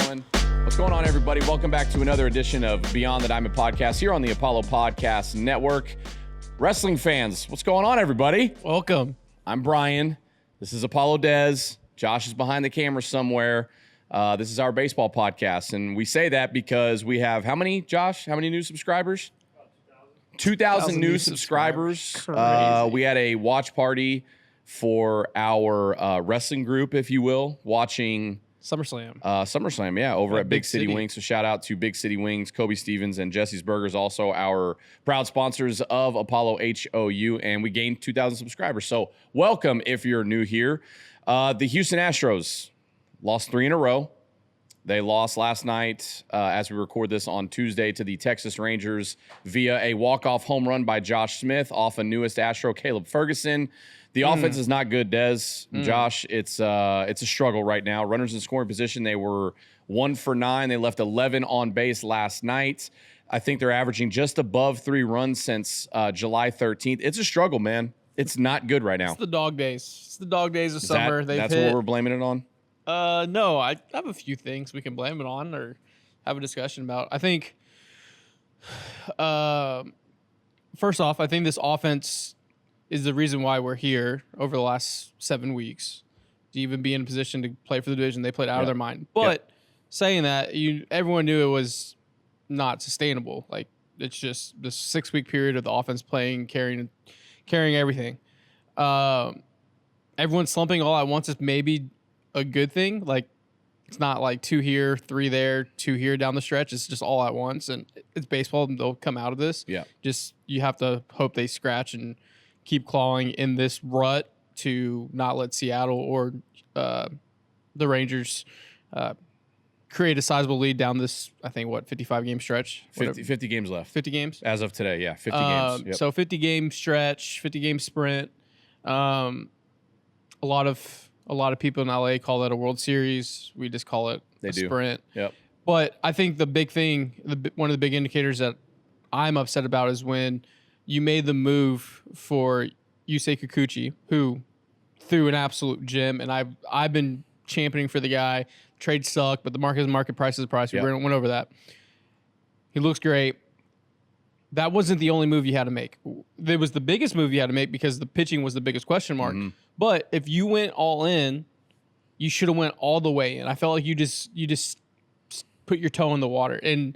One. What's going on, everybody? Welcome back to another edition of Beyond the Diamond Podcast here on the Apollo Podcast Network. Wrestling fans, what's going on, everybody? Welcome. I'm Brian. This is Apollo Dez. Josh is behind the camera somewhere. This is our baseball podcast, and we say that because we have how many, Josh? How many new subscribers? 2,000 new subscribers. We had a watch party for our wrestling group, if you will, watching SummerSlam, yeah, over at Big City Wings. So shout out to Big City Wings, Coby Stevens, and Jesse's Burgers, also our proud sponsors of Apollo HOU, and we gained 2,000 subscribers. So welcome if you're new here. The Houston Astros lost 3 in a row. They lost last night, as we record this on Tuesday, to the Texas Rangers via a walk-off home run by Josh Smith off a newest Astro, Caleb Ferguson. The offense is not good, Dez. Josh, it's a struggle right now. Runners in scoring position, they were 1 for 9. They left 11 on base last night. I think they're averaging just above 3 runs since July 13th. It's a struggle, man. It's not good right now. It's the dog days. It's the dog days of summer. That's what we're blaming it on? No, I have a few things we can blame it on or have a discussion about. I think, first off, I think this offense is the reason why we're here over the last 7 weeks to even be in a position to play for the division. They played out of their mind. But saying that, everyone knew it was not sustainable. Like, it's just this 6-week period of the offense playing, carrying everything. Everyone slumping all at once is maybe a good thing. Like, it's not like 2 here, 3 there, 2 here down the stretch. It's just all at once, and it's baseball, and they'll come out of this. Yeah. Just you have to hope they scratch and keep clawing in this rut to not let Seattle or the Rangers create a sizable lead down this, I think, 55-game stretch? 50 games left. 50 games? As of today, yeah, 50 games. Yep. So 50-game stretch, 50-game sprint. A lot of people in LA call that a World Series. We just call it a sprint. Yep. But I think the big thing, one of the big indicators that I'm upset about is when you made the move for Yusei Kikuchi, who threw an absolute gem, and I've been championing for the guy. Trade sucked, but the market price is the price. We went over that. He looks great. That wasn't the only move you had to make. It was the biggest move you had to make because the pitching was the biggest question mark. Mm-hmm. But if you went all in, you should have went all the way in. I felt like you just put your toe in the water. And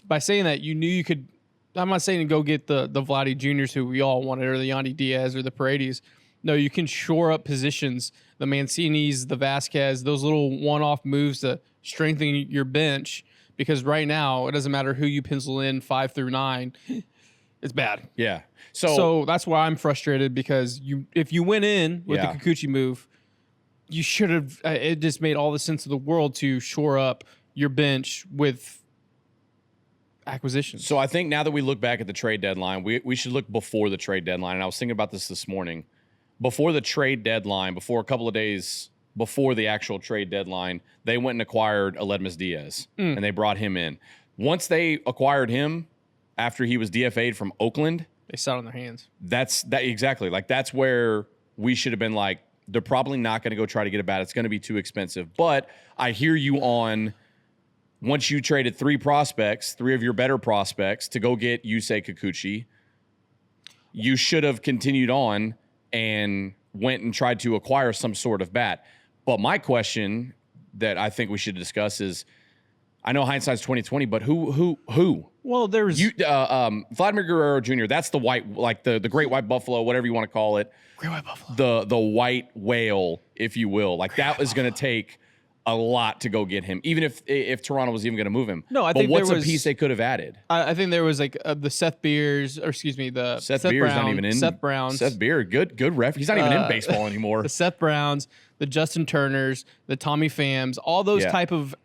by saying that, you knew you could. I'm not saying to go get the Vladdy Juniors who we all wanted, or the Yandy Diaz or the Paredes. No, you can shore up positions, the Mancinis, the Vasquez, those little one-off moves to strengthen your bench. Because right now, it doesn't matter who you pencil in 5 through 9, it's bad. Yeah. So that's why I'm frustrated, because if you went in with the Kikuchi move, you should have. It just made all the sense of the world to shore up your bench with acquisitions. So I think now that we look back at the trade deadline, we should look before the trade deadline. And I was thinking about this morning. Before the trade deadline, before a couple of days before the actual trade deadline, they went and acquired Aledmus Diaz, and they brought him in. Once they acquired him, after he was DFA'd from Oakland, they sat on their hands. That's exactly. Like, that's where we should have been like, they're probably not going to go try to get a bat. It's going to be too expensive. But I hear you on, once you traded 3 of your better prospects to go get Yusei Kikuchi, you should have continued on and went and tried to acquire some sort of bat. But my question that I think we should discuss is, I know hindsight's 20/20, but who? Well, there's Vladimir Guerrero Jr. That's the white, like the great white buffalo, whatever you want to call it. Great white buffalo. The white whale, if you will. Like, that was going to take a lot to go get him, even if Toronto was even going to move him. No, I think what's a piece they could have added? I think there was like the Seth Beers, or excuse me, the Seth Beers Brown, not even in. Seth Browns. Seth Beer, good ref. He's not even in baseball anymore. The Seth Browns, the Justin Turners, the Tommy Phams, all those type of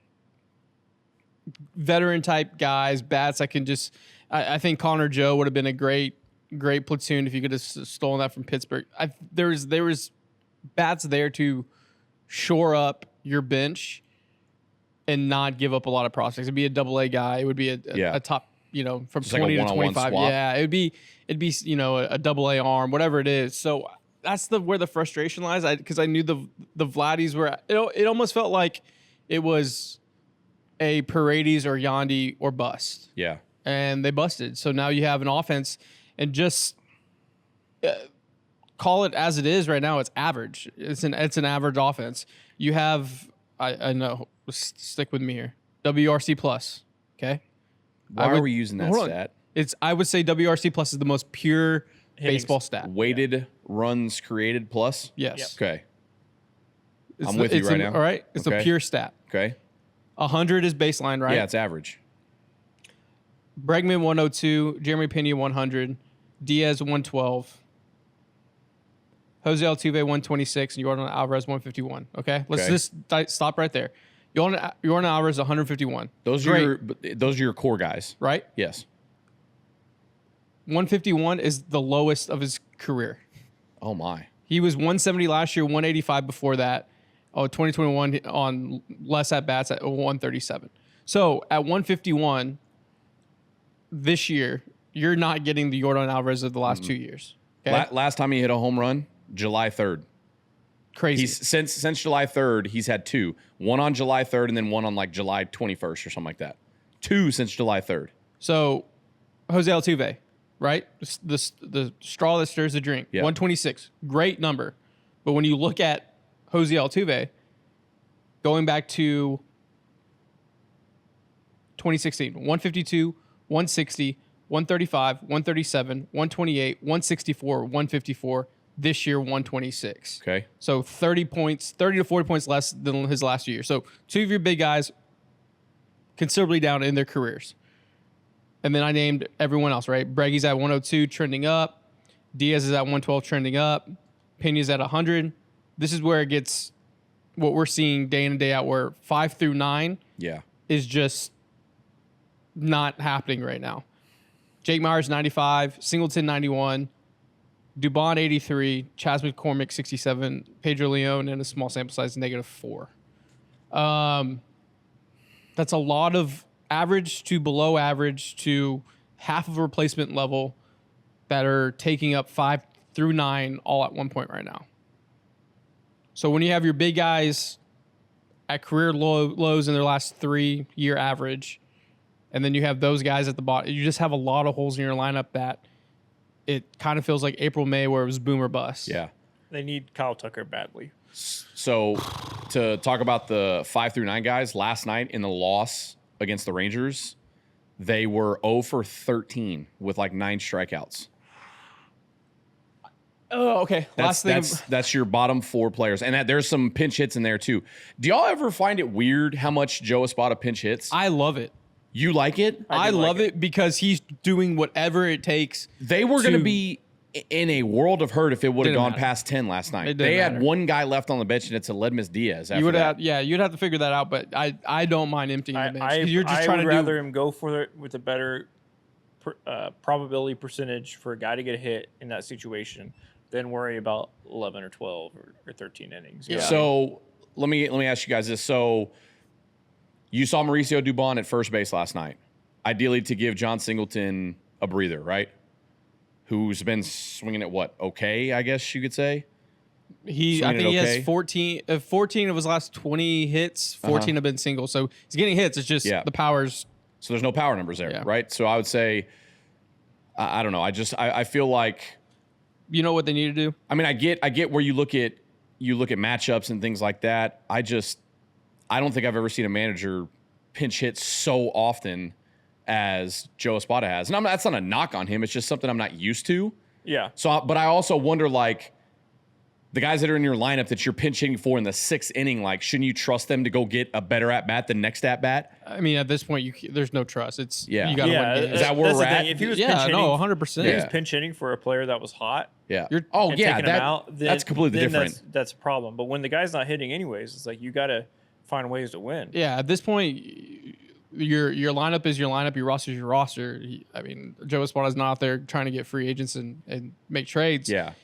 veteran type guys, bats. I think Connor Joe would have been a great platoon if you could have stolen that from Pittsburgh. There was bats there to shore up your bench and not give up a lot of prospects. It'd be a double-A guy. It would be a top, from just 20 like to 25. swap. Yeah, it'd be a double-A arm, whatever it is. So that's where the frustration lies. Because I knew the Vladdies were. It almost felt like it was a Paredes or Yandy or bust. Yeah. And they busted. So now you have an offense, and just call it as it is right now. It's average. It's an average offense. You have I know. Stick with me here. WRC plus. Okay. Why are we using that stat? I would say WRC plus is the most pure baseball stat. Weighted runs created plus. Yes. Yep. Okay. I'm with you right now. All right. It's a pure stat. Okay. 100 is baseline, right? Yeah, it's average. Bregman 102, Jeremy Pena 100, Diaz 112, Jose Altuve 126, and Yordan Alvarez 151. Okay, let's just stop right there. Yordan Alvarez 151. Those are your core guys, right? Yes. 151 is the lowest of his career. Oh my. He was 170 last year, 185 before that. 2021 on less at bats at 137. So at 151 this year, you're not getting the Yordan Alvarez of the last 2 years. Okay? Last time he hit a home run, July 3rd. Crazy. Since July 3rd, he's had two. One on July 3rd and then one on like July 21st or something like that. Two since July 3rd. So Jose Altuve, right? The straw that stirs the drink. Yeah. 126. Great number. But when you look at Jose Altuve, going back to 2016, 152, 160, 135, 137, 128, 164, 154. This year, 126. Okay. So 30 to 40 points less than his last year. So two of your big guys considerably down in their careers. And then I named everyone else, right? Breggy's at 102, trending up. Diaz is at 112, trending up. Pena's at 100. This is where it gets what we're seeing day in and day out, where 5 through 9 is just not happening right now. Jake Myers, 95. Singleton, 91. Dubon, 83. Chas McCormick, 67. Pedro Leon, and a small sample size, -4. That's a lot of average to below average to half of a replacement level that are taking up 5 through 9 all at one point right now. So when you have your big guys at career lows in their last 3-year average, and then you have those guys at the bottom, you just have a lot of holes in your lineup that it kind of feels like April, May, where it was boom or bust. Yeah. They need Kyle Tucker badly. So to talk about the 5 through 9 guys, last night in the loss against the Rangers, they were 0 for 13 with like 9 strikeouts. Oh, okay. That's your bottom 4 players. And there's some pinch hits in there too. Do y'all ever find it weird how much Joe Espada pinch hits? I love it. You like it? I love it because he's doing whatever it takes. They were going to be in a world of hurt if it would have gone past 10 last night. They had one guy left on the bench, and it's Aledmus Diaz. You would have, you'd have to figure that out. But I don't mind emptying the bench. You're just trying to rather him go for it with a better probability percentage for a guy to get a hit in that situation than worry about 11 or 12 or 13 innings. Yeah. So let me ask you guys this. So you saw Mauricio Dubon at first base last night, ideally to give John Singleton a breather, right? Who's been swinging at what? Okay, I guess you could say. I think he has 14 of his last 20 hits. 14 have been singles. So he's getting hits. It's just the powers. So there's no power numbers there, right? So I would say, I don't know. I feel like. You know what they need to do? I mean, I get where you look at matchups and things like that. I don't think I've ever seen a manager pinch hit so often as Joe Espada has. And that's not a knock on him. It's just something I'm not used to. Yeah. So, but I also wonder, like, the guys that are in your lineup that you're pinch hitting for in the 6th inning, like, shouldn't you trust them to go get a better at-bat the next at-bat? I mean, at this point, there's no trust. It's you got to win games. Is that where we're at? If he was pinch hitting, 100%. If he was pinch hitting for a player that was hot, taking him out, that's completely different. That's a problem. But when the guy's not hitting anyways, it's like you got to find ways to win. Yeah, at this point, your lineup is your lineup. Your roster is your roster. I mean, Joe Espada's not out there trying to get free agents and make trades. Yeah.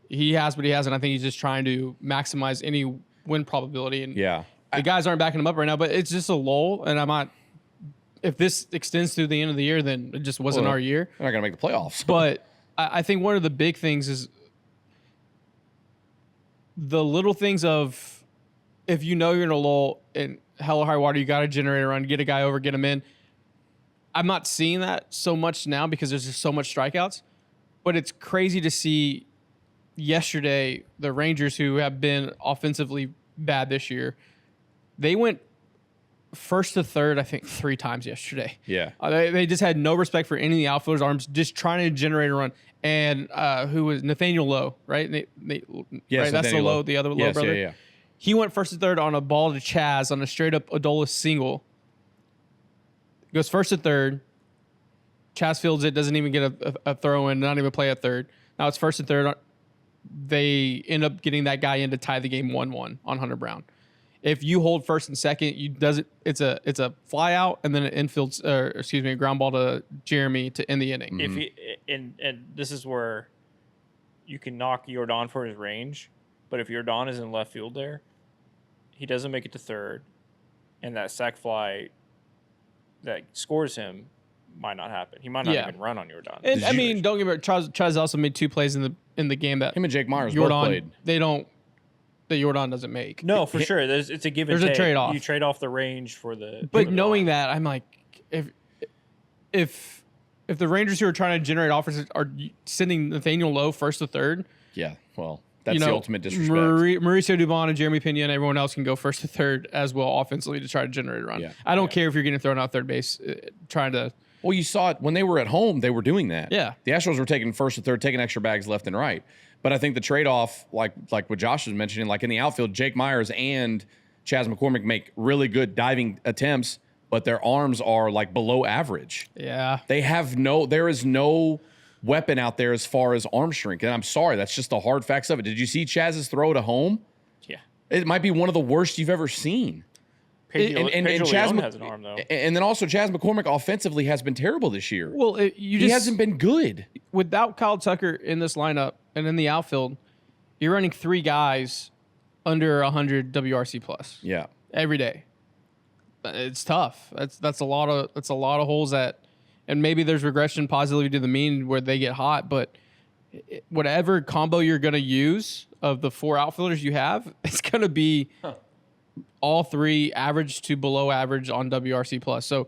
He has what he has, and I think he's just trying to maximize any win probability. And the guys aren't backing him up right now, but it's just a lull, and I'm not – if this extends through the end of the year, then it just wasn't our year. They're not going to make the playoffs. But I think one of the big things is the little things of if you know you're in a lull and hell or high water, you got to generate a run, get a guy over, get him in. I'm not seeing that so much now because there's just so much strikeouts, but it's crazy to see yesterday the Rangers, who have been offensively bad this year, they went first to third, I think, 3 times yesterday. Yeah. They just had no respect for any of the outfielders' arms, just trying to generate a run. And who was Nathaniel Lowe, right? Yes, right? That's the Lowe, the other Lowe brother. Yeah. He went first to third on a ball to Chaz on a straight-up Adolis single. Goes first to third. Chaz fields it, doesn't even get a throw in, not even play at third. Now it's first and third. They end up getting that guy in to tie the game 1-1 on Hunter Brown. If you hold first and second, it's a fly out and then a ground ball to Jeremy to end the inning. If he, and this is where you can knock Jordan for his range, but if Jordan is in left field there, he doesn't make it to third, and that sac fly that scores him might not happen. He might not even run on Jordan. And don't get me wrong. Chaz also made 2 plays in the game that him and Jake Myers both played. That Jordan doesn't make. No, for sure. It's a give and take. There's a trade-off. You trade off the range for the. But knowing that, I'm like, if the Rangers who are trying to generate offers are sending Nathaniel Lowe first to third, yeah, well, that's the ultimate disrespect. Mauricio Dubon and Jeremy Pena and everyone else can go first to third as well offensively to try to generate a run. Yeah. I don't care if you're getting thrown out thard base, trying to. Well, you saw it when they were at home. They were doing that. Yeah. The Astros were taking first and third, taking extra bags left and right. But I think the trade-off, like what Josh was mentioning, like in the outfield, Jake Myers and Chaz McCormick make really good diving attempts, but their arms are like below average. Yeah. There is no weapon out there as far as arm strength. And I'm sorry, that's just the hard facts of it. Did you see Chaz's throw to home? Yeah. It might be one of the worst you've ever seen. Pedro Leon has an arm, though. And then also Chaz McCormick offensively has been terrible this year. Well, he hasn't been good. Without Kyle Tucker in this lineup and in the outfield, you're running 3 guys under 100 WRC plus. Yeah. Every day. It's tough. That's a lot of holes and maybe there's regression positively to the mean where they get hot, but whatever combo you're going to use of the 4 outfielders you have, it's going to be all 3 average to below average on WRC plus. So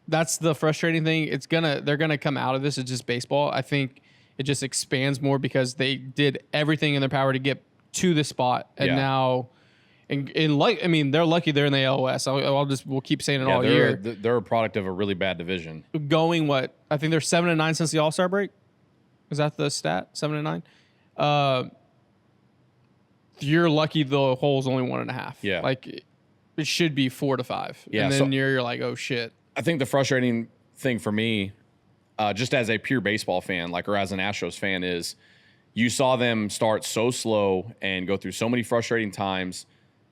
that's the frustrating thing. They're gonna come out of this. It's just baseball. I think it just expands more because they did everything in their power to get to the spot, and now, they're lucky they're in the ALS. We'll keep saying it all year. They're a product of a really bad division. I think they're 7-9 since the All-Star break. Is that the stat? 7-9. You're lucky the hole's only 1.5. Yeah. Like it should be 4 to 5. Yeah. And then you're like, oh shit. I think the frustrating thing for me, just as a pure baseball fan, or as an Astros fan, is you saw them start so slow and go through so many frustrating times,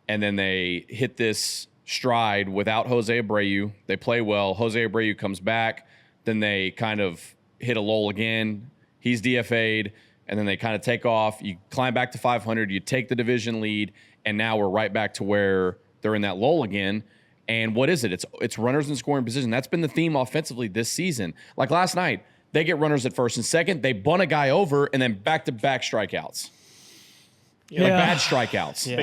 and then they hit this stride without Jose Abreu. They play well. Jose Abreu comes back. Then they kind of hit a lull again. He's DFA'd. And then they kind of take off. You climb back to 500. You take the division lead. And now we're right back to where they're in that lull again. And what is it? It's runners in scoring position. That's been the theme offensively this season. Like last night, they get runners at first and second. They bunt a guy over and then back-to-back strikeouts. Yeah. Bad strikeouts. Yeah.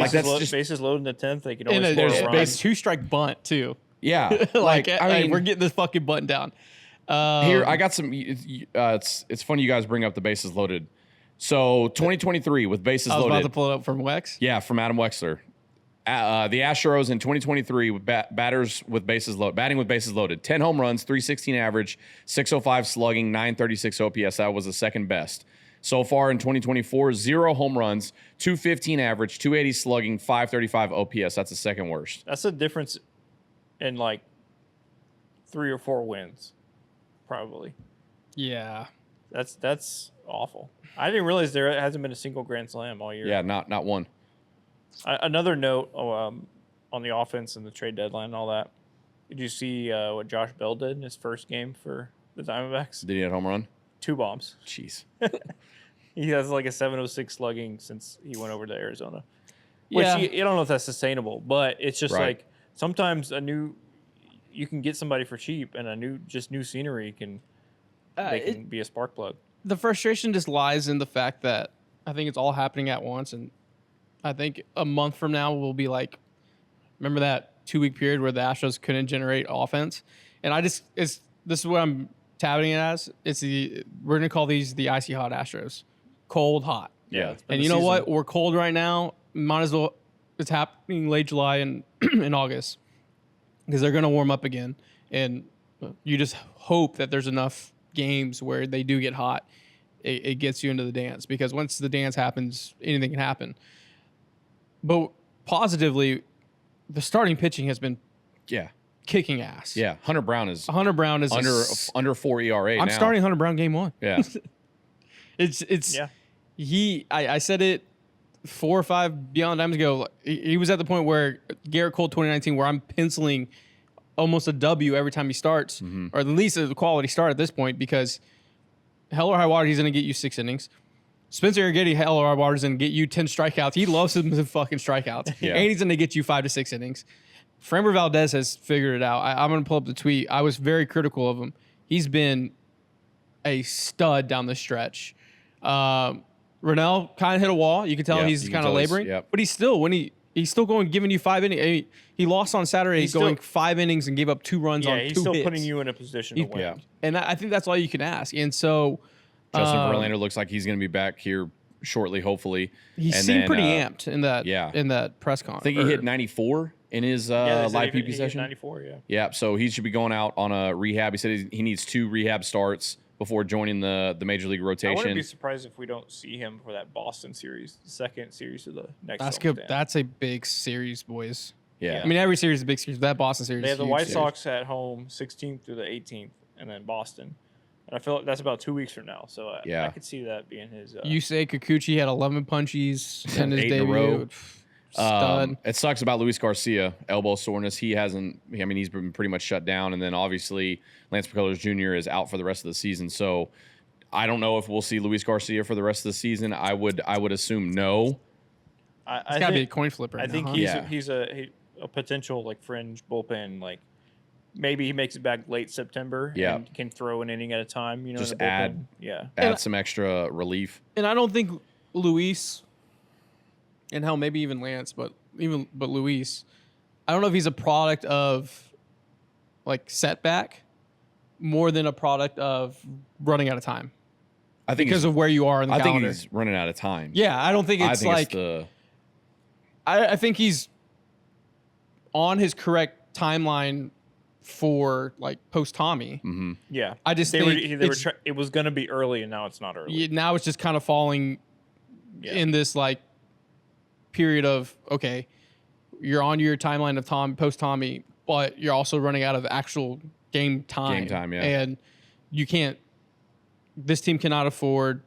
Bases loaded in the 10th. They can and only score a run. there's 2-strike bunt too. Yeah. We're getting this fucking bunt down. Here, I got some. It's funny you guys bring up the bases loaded. So 2023 with bases loaded. I was about to pull it up from Wex. Yeah, from Adam Wexler. The Astros in 2023 with batting with bases loaded. 10 home runs, 316 average, 605 slugging, 936 OPS. That was the second best. So far in 2024, 0 home runs, 215 average, 280 slugging, 535 OPS. That's the second worst. That's the difference in 3 or 4 wins, probably. Yeah. That's awful. I didn't realize there hasn't been a single grand slam all year. Yeah, not one. Another note on the offense and the trade deadline and all that. Did you see what Josh Bell did in his first game for the Diamondbacks? Did he hit a home run? 2 bombs. Jeez. He has like a 706 slugging since he went over to Arizona. Which Yeah. you don't know if that's sustainable, but it's just Right. like sometimes you can get somebody for cheap, and new scenery can be a spark plug. The frustration just lies in the fact that I think it's all happening at once, and I think a month from now we'll be like, remember that 2-week period where the Astros couldn't generate offense? And this is what I'm touting it as. We're gonna call these the icy hot Astros, cold hot. Yeah. It's been And the you know season. what? We're cold right now. Might as well. It's happening late July and in August because they're gonna warm up again, and you just hope that there's enough games where they do get hot. It gets you into the dance, because once the dance happens, anything can happen. But positively, the starting pitching has been Yeah. kicking ass. Yeah. Hunter Brown is Hunter Brown is under 4 ERA. I'm now. starting Hunter Brown game 1. Yeah. It's Yeah. I said it 4 or 5 Beyond Diamonds ago. He was at the point where Garrett Cole 2019, where I'm penciling almost a W every time he starts, or at least a quality start at this point, because hell or high water, he's going to get you 6 innings. Spencer Arrighetti, hell or high water, is going to get you 10 strikeouts. He loves him to fucking strikeouts. Yeah. And he's going to get you 5 to 6 innings. Framber Valdez has figured it out. I'm going to pull up the tweet. I was very critical of him. He's been a stud down the stretch. Rennell kind of hit a wall. You can tell Yeah, he's you can kind of tell he's- laboring. yep. But he's still, he's still giving you 5 innings. He lost on Saturday He's going still- 5 innings and gave up 2 runs on 2 he's still hits. putting you in a position to win. Yeah. And I think that's all you can ask. And so Justin Verlander looks like he's going to be back here shortly, hopefully. he And seemed then, pretty amped in that press I conference. think he hit 94 in his Yeah, they said live he PP hit session. 94, yeah. Yeah, so he should be going out on a rehab. He said he needs 2 rehab starts before joining the major league I rotation. wouldn't be surprised if we don't see him for that Boston series, the second series of the next. That's homestand. good. That's a big series, boys. Yeah. I mean, every series is a big series. That Boston series. They have is the a huge White series. Sox at home, 16th through the 18th, and then Boston. And I feel like that's about 2 weeks from now. So Yeah. I could see that being his. You say Kikuchi had 11 punchies in his 8 in a debut. row. Stud. It sucks about Luis Garcia, elbow soreness. He's been pretty much shut down. And then obviously Lance McCullers Jr. is out for the rest of the season. So I don't know if we'll see Luis Garcia for the rest of the season. I would assume no. It's got to be a coin flip right I now. think huh? he's a potential like fringe bullpen. Like maybe he makes it back late September. Yeah. And can throw an inning at a time. You know, Just in the bullpen. add- Yeah. Add some extra relief. And I don't think Luis, and hell, maybe even Lance, but Luis, I don't know if he's a product of like setback more than a product of running out of time I think because of where you are in the I think calendar. he's running out of time. Yeah, I don't think it's I think like it's the I think he's on his correct timeline for like post Tommy. Yeah. I just they were, think they were it's- it was going to be early, and now it's not early. Now it's just kind of falling Yeah. in this like period of okay, you're on your timeline of post Tommy, but you're also running out of actual game time. Game time, yeah. And you can't. This team cannot afford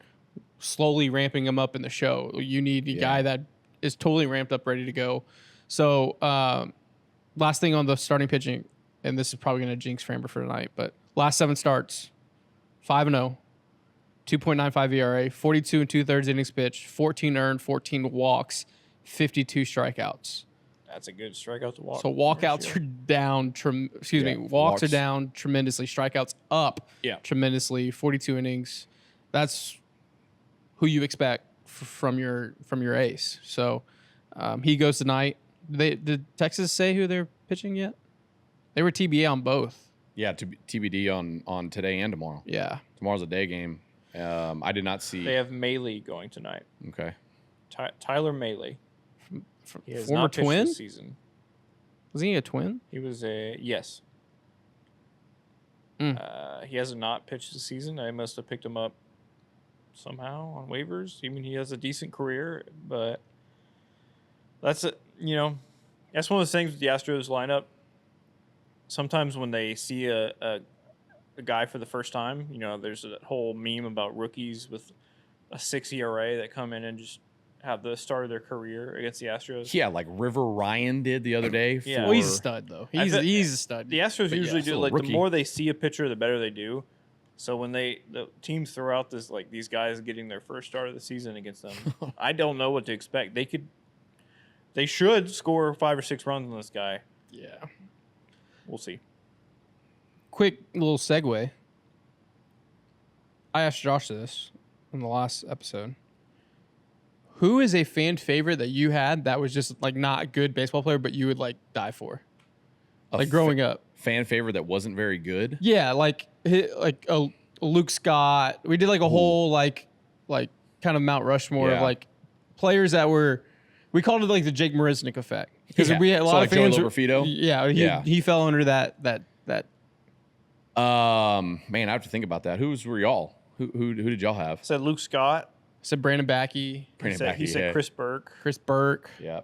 slowly ramping him up in the show. You need a guy that is totally ramped up, ready to go. So, last thing on the starting pitching, and this is probably going to jinx Framber for tonight, but last 7 starts, 5-0. 2.95 ERA, 42 2/3 innings pitched, 14 earned, 14 walks, 52 strikeouts. That's a good strikeout to walk. So walkouts are down. Walks are down tremendously. Strikeouts up tremendously. 42 innings. That's who you expect from your ace. So he goes tonight. Did Texas say who they're pitching yet? They were TBA on both. Yeah, TBD on today and tomorrow. Yeah. Tomorrow's a day game. I did not see. They have Maley going tonight. Okay. Tyler Maley. He has Former not pitched twin? this season. Was he a twin? He was a yes. He has not pitched this season. I must have picked him up somehow on waivers. I mean, he has a decent career, but that's that's one of those things with the Astros lineup. Sometimes when they see a guy for the first time, there's a whole meme about rookies with a 6 ERA that come in and just have the start of their career against the Astros. Yeah, like River Ryan did the other day. Yeah. Well, he's a stud though. He's a stud. The Astros But usually yeah, do still a like rookie. the more they see a pitcher, the better they do. So when the teams throw out this like these guys getting their first start of the season against them, I don't know what to expect. They should score 5 or 6 runs on this guy. Yeah. We'll see. Quick little segue. I asked Josh this in the last episode. Who is a fan favorite that you had that was just like not a good baseball player, but you would like die for? Like growing up. Fan favorite that wasn't very good. Yeah, like a Luke Scott. We did like a whole like kind of Mount Rushmore of like players that we called it like the Jake Marisnick effect because we had a lot of fans. He fell under that. Man, I have to think about that. Were y'all? Who did y'all have? Said Luke Scott. Said Brandon Backey. He said Chris Burke. Chris Burke. Yeah.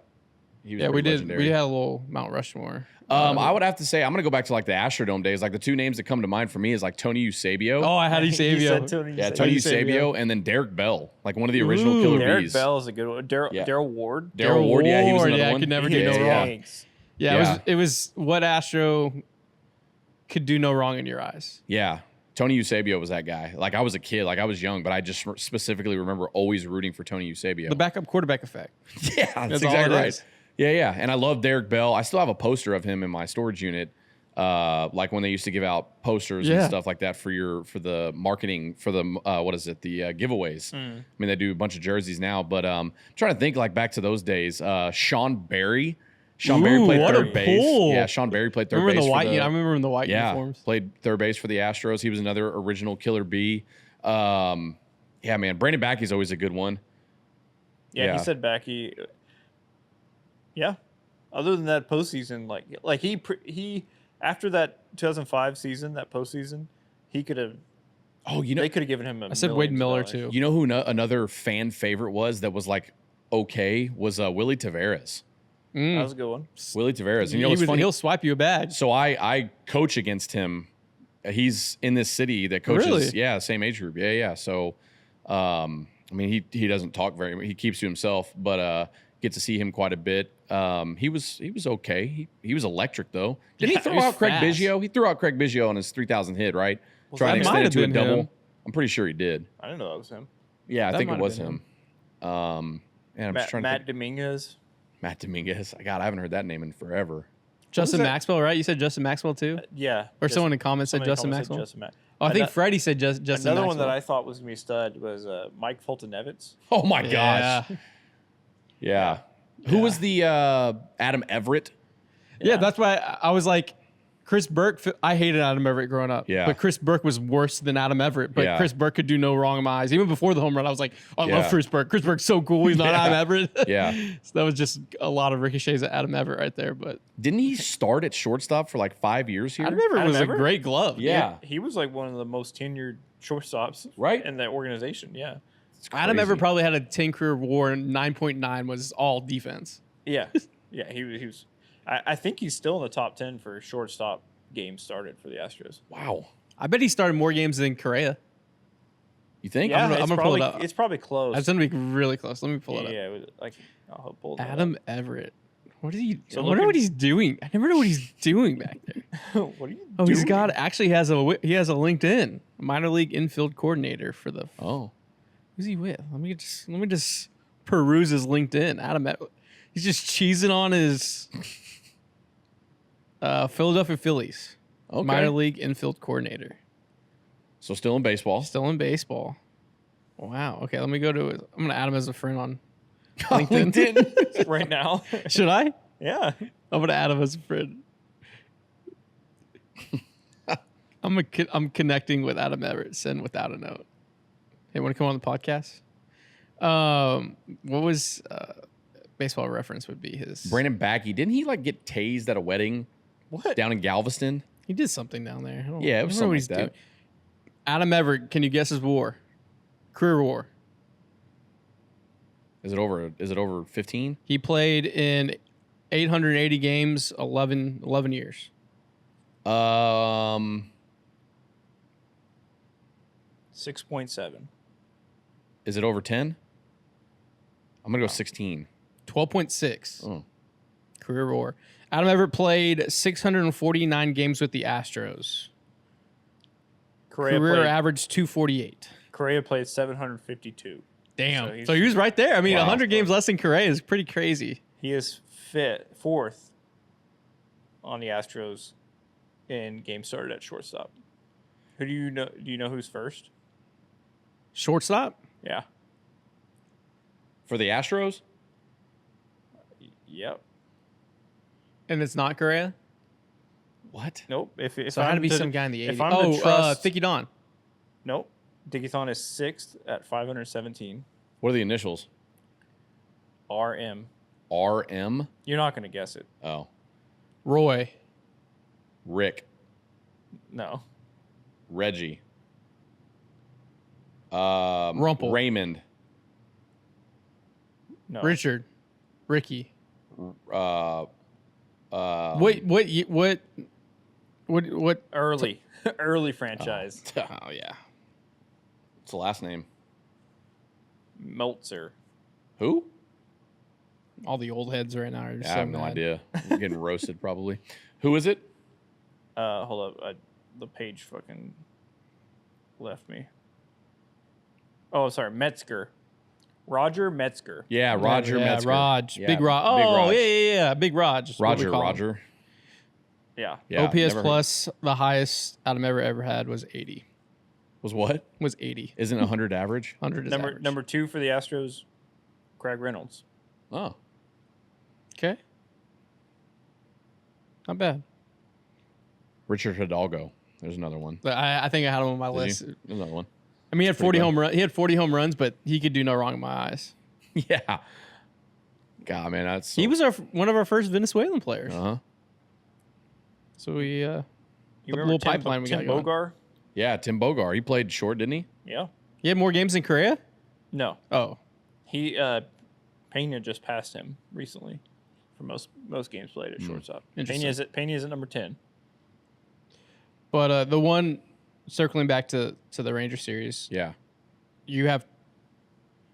We did. Legendary. We had a little Mount Rushmore. I would have to say I'm gonna go back to like the Astrodome days. Like the two names that come to mind for me is like Tony Eusebio. Oh, I had Eusebio. Tony Eusebio, and then Derek Bell, like one of the original Killer Bees. Derek Bell is a good one. Daryl Ward. Daryl Ward, yeah, he was another one. I could never do no wrong. Yeah, it was what Astro could do no wrong in your eyes. Yeah. Tony Eusebio was that guy. Like I was a kid, like I was young, but I just specifically remember always rooting for Tony Eusebio. The backup quarterback effect. Yeah, that's exactly right. Yeah. And I love Derek Bell. I still have a poster of him in my storage unit. Like when they used to give out posters and stuff like that for the marketing for the giveaways. I mean, they do a bunch of jerseys now, but trying to think like back to those days. Sean Barry. Barry played third base. Pull. Yeah, Sean Barry played third base. I remember in the white uniforms. Played third base for the Astros. He was another original Killer Bee. Yeah, man. Brandon Backey's always a good one. Yeah, he said Backey. Yeah. Other than that postseason, like he after that 2005 season, that postseason, he could have. Oh, they could have given him. I said Wade Miller too. You know who another fan favorite was that was like okay was Willie Taveras. That was a good one. Willie Taveras. And you know what's funny? He'll swipe you a bag. So I coach against him. He's in this city that coaches. Really? Yeah, same age group. Yeah. So, I mean, he doesn't talk very much. He keeps to himself, but get to see him quite a bit. He was okay. He was electric though. Didn't he throw out Craig Biggio? He threw out Craig Biggio on his 3,000 hit, right? Trying to extend it to a double. Him. I'm pretty sure he did. I didn't know that was him. Yeah, I think it was him. And I'm just trying to Matt Dominguez. Matt Dominguez. God, I haven't heard that name in forever. Justin Maxwell, right? You said Justin Maxwell too? Yeah. Or someone in comments said Justin Maxwell? Oh, I think Freddie said Justin Maxwell. Another one that I thought was going to be stud was Mike Fulton-Evans. Oh, my gosh. Yeah. Who was the Adam Everett? Yeah, that's why I was like, Chris Burke, I hated Adam Everett growing up. Yeah. But Chris Burke was worse than Adam Everett. But Chris Burke could do no wrong in my eyes. Even before the home run, I was like, I love Chris Burke. Chris Burke's so cool. He's not Adam Everett. Yeah. So that was just a lot of ricochets at Adam Everett right there. But didn't he start at shortstop for like 5 years here? Adam Everett was a great glove. Yeah. He was like one of the most tenured shortstops in that organization. Yeah. Adam Everett probably had a 10 career WAR, and 9.9 was all defense. Yeah. Yeah. He was. I think he's still in the top 10 for shortstop games started for the Astros. Wow. I bet he started more games than Correa. You think? Yeah, I'm gonna pull it up. It's probably close. It's gonna be really close. Let me pull it up. Yeah, I'll pull it Adam Everett. What is he? I wonder what he's doing. I never know what he's doing back there. What are you doing? Oh, he's got he has a LinkedIn minor league infield coordinator for the. Oh. Who's he with? Let me just peruse his LinkedIn. Adam Everett. He's just cheesing on his. Philadelphia Phillies. Okay. Minor league infield coordinator. So still in baseball. Still in baseball. Wow. Okay, let me go to it. I'm going to add him as a friend on LinkedIn. Right now. Should I? Yeah. I'm going to add him as a friend. I'm connecting with Adam Everett. Send without a note. Hey, want to come on the podcast? What was baseball reference would be his? Brandon Backey. Didn't he like get tased at a wedding? What? Down in Galveston? He did something down there. Yeah, it was something like that. Doing. Adam Everett, can you guess his WAR? Career WAR. Is it over 15? He played in 880 games, 11 years. 6.7. Is it over 10? I'm going to go 16. 12.6. Oh. Career WAR. Adam Everett played 649 games with the Astros. Career average 248. Correa played 752. Damn. So he was right there. I mean, 100 games less than Correa is pretty crazy. He is fourth on the Astros in games started at shortstop. Who do you know? Do you know who's first? Shortstop? Yeah. For the Astros? Yep. And it's not Correa? What? Nope. If So it had I'm to be some guy in the 80s. if I'm to trust, Thicky Don. nope. Dickathon is 6th at 517. What are the initials? RM. RM? You're not going to guess it. Oh. Roy. Rick. No. Reggie. Rumpel. Raymond. No. Richard. Ricky. Uh, What? Early. Early franchise. Oh, yeah. What's the last name? Meltzer. Who? All the old heads right now are Yeah, so I have no mad. idea. I'm getting roasted probably. Who is it? Hold up. The page fucking left me. Oh, sorry. Metzger. Roger Metzger. Yeah, Roger yeah, Metzger. Raj. Yeah, Big Raj. Big Oh, Raj. yeah. Big Raj. is what we call him. Roger. Yeah. Yeah, OPS never heard- plus, the highest Adam ever had was 80. was what? Was 80. Isn't 100 average? 100 is Number average. number 2 for the Astros, Craig Reynolds. Oh, Okay. Not bad. Richard Hidalgo. There's another one. But I think I had him on my Did list. you? There's another one. I mean, he had pretty 40 good. home run. He had 40 home runs, but he could do no wrong in my eyes. Yeah. God, man, that's He was one of our first Venezuelan players. Uh huh. So we You The remember little Tim, pipeline we Tim got going. Bogar? Yeah, Tim Bogar. He played short, didn't he? Yeah. he had more games than Correa. No. Oh, He Pena just passed him recently for most games played at shortstop. Interesting. Pena is at number 10. but the one circling back to the Ranger series, Yeah. you have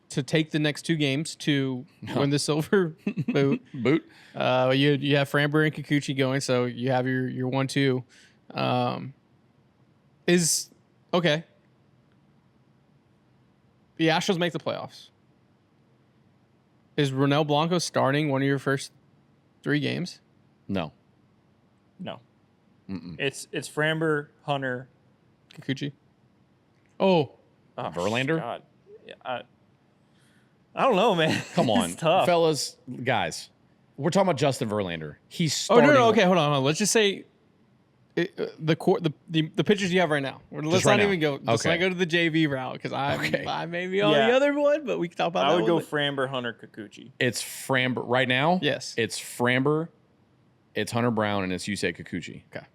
to take the next 2 games to win the silver boot. Boot. You have Framber and Kikuchi going, so you have your 1-2. Is okay. The Astros make the playoffs. Is Ronel Blanco starting one of your first 3 games? No. No. Mm-mm. It's Framber, Hunter. Kikuchi. Oh, Oh, Verlander? God. Yeah, I don't know, man. Come on, It's tough. fellas, guys. We're talking about Justin Verlander. He's oh starting. no. Okay, hold on. Let's just say the pitchers you have right now. Let's right not now. even go. Let's Okay. not go to the JV route because Okay. I may be on Yeah. the other one, but we can talk about I that would go one. Framber, Hunter, Kikuchi. It's Framber right now. Yes. It's Framber, it's Hunter Brown, and it's Yusei Kikuchi. Okay.